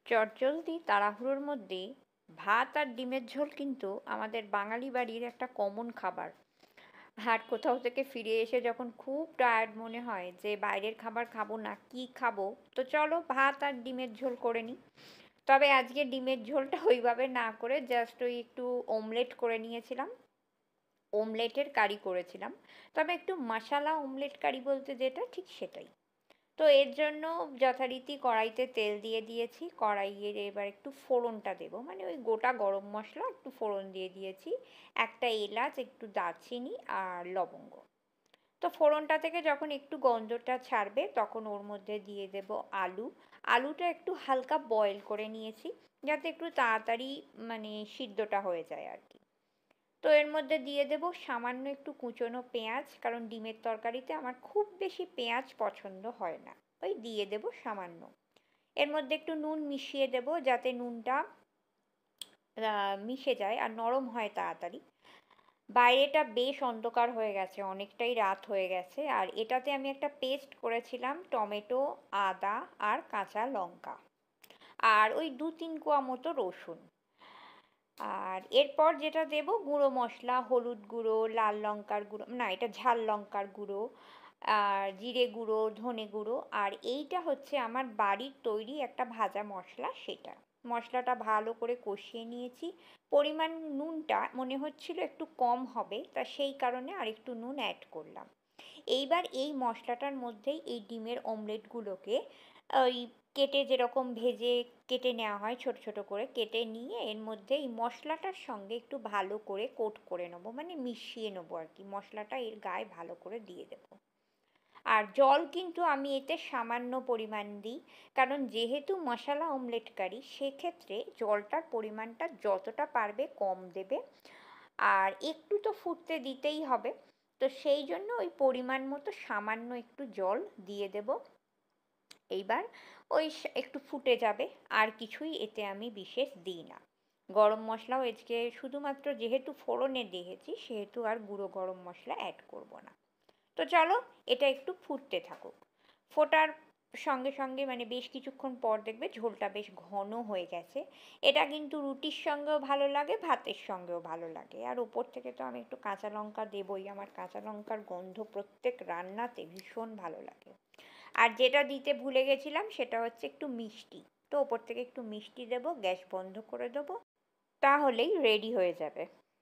চটজলদি তাড়াহুড়োর মধ্যে ভাত আর ডিমের ঝোল কিন্তু আমাদের বাঙালি বাড়ির একটা কমন খাবার। আর কোথাও থেকে ফিরে এসে যখন খুব টায়ার্ড মনে হয় যে বাইরের খাবার খাবো না, কি খাবো, তো চলো ভাত আর ডিমের ঝোল করে নিই। তবে আজকে ডিমের ঝোলটা ওইভাবে না করে জাস্ট ওই একটু অমলেট করে নিয়েছিলাম, অমলেটের কারি করেছিলাম। তবে একটু মশালা অমলেট কারি বলতে যেটা ঠিক সেটাই। তো এর জন্য যথারীতি কড়াইতে তেল দিয়ে দিয়েছি, কড়াইয়ে এবার একটু ফোড়নটা দেবো, মানে ওই গোটা গরম মশলা একটু ফোড়ন দিয়ে দিয়েছি, একটা এলাচ, একটু দারচিনি আর লবঙ্গ। তো ফোড়নটা থেকে যখন একটু গন্ধটা ছাড়বে তখন ওর মধ্যে দিয়ে দেব আলু। আলুটা একটু হালকা বয়েল করে নিয়েছি, যাতে একটু তাড়াতাড়ি মানে সিদ্ধটা হয়ে যায় আর কি। তো এর মধ্যে দিয়ে দেব সামান্য একটু কুচনো পেঁয়াজ, কারণ ডিমের তরকারিতে আমার খুব বেশি পেঁয়াজ পছন্দ হয় না, ওই দিয়ে দেব সামান্য। এর মধ্যে একটু নুন মিশিয়ে দেব যাতে নুনটা মিশে যায় আর নরম হয় তাড়াতাড়ি। বাইরেটা বেশ অন্ধকার হয়ে গেছে, অনেকটাই রাত হয়ে গেছে, আর এটাতে আমি একটা পেস্ট করেছিলাম টমেটো, আদা আর কাঁচা লঙ্কা, আর ওই 2-3 কোয়া মতো রসুন। আর এরপর যেটা দেব গুঁড়ো মশলা, হলুদ গুঁড়ো, লাল লঙ্কার গুঁড়ো, না এটা ঝাল লঙ্কার গুঁড়ো, আর জিরে গুঁড়ো, ধনে গুঁড়ো, আর এইটা হচ্ছে আমার বাড়ির তৈরি একটা ভাজা মশলা সেটা। মশলাটা ভালো করে কষিয়ে নিয়েছি। পরিমাণ নুনটা মনে হচ্ছিল একটু কম হবে, তা সেই কারণে আরেকটু নুন অ্যাড করলাম। এইবার এই মশলাটার মধ্যেই এই ডিমের অমলেটগুলোকে ওই কেটে যেরকম ভেজে কেটে নেওয়া হয় ছোট ছোট করে কেটে নিয়ে এর মধ্যে এই মশলাটার সঙ্গে একটু ভালো করে কোট করে নেবো, মানে মিশিয়ে নেবো আর কি, মশলাটা এর গায়ে ভালো করে দিয়ে দেবো। আর জল কিন্তু আমি এতে সামান্য পরিমাণ দিই, কারণ যেহেতু মশলা অমলেট কারি সেক্ষেত্রে জলটার পরিমাণটা যতটা পারবে কম দেবে, আর একটু তো ফুটতে দিতেই হবে। তো সেই জন্য ওই পরিমাণ মতো সামান্য একটু জল দিয়ে দেব। এইবার ওই একটু ফুটে যাবে, আর কিছুই এতে আমি বিশেষ দিই না। গরম মশলাও আজকে শুধুমাত্র যেহেতু ফোড়নে দিয়েছি সেহেতু আর গুঁড়ো গরম মশলা অ্যাড করব না। তো চলো এটা একটু ফুটতে থাকুক। ফোটার সঙ্গে সঙ্গে মানে বেশ কিছুক্ষণ পর দেখবে ঝোলটা বেশ ঘন হয়ে গেছে। এটা কিন্তু রুটির সঙ্গেও ভালো লাগে, ভাতের সঙ্গেও ভালো লাগে, আর ওপর থেকে তো আমি একটু কাঁচা লঙ্কা দেবই, আমার কাঁচা লঙ্কার গন্ধ প্রত্যেক রান্নাতে ভীষণ ভালো লাগে। আর যেটা দিতে ভুলে গেছিলাম সেটা হচ্ছে একটু মিষ্টি। তো ওপর থেকে একটু মিষ্টি দেবো, গ্যাস বন্ধ করে দেবো, তাহলেই রেডি হয়ে যাবে।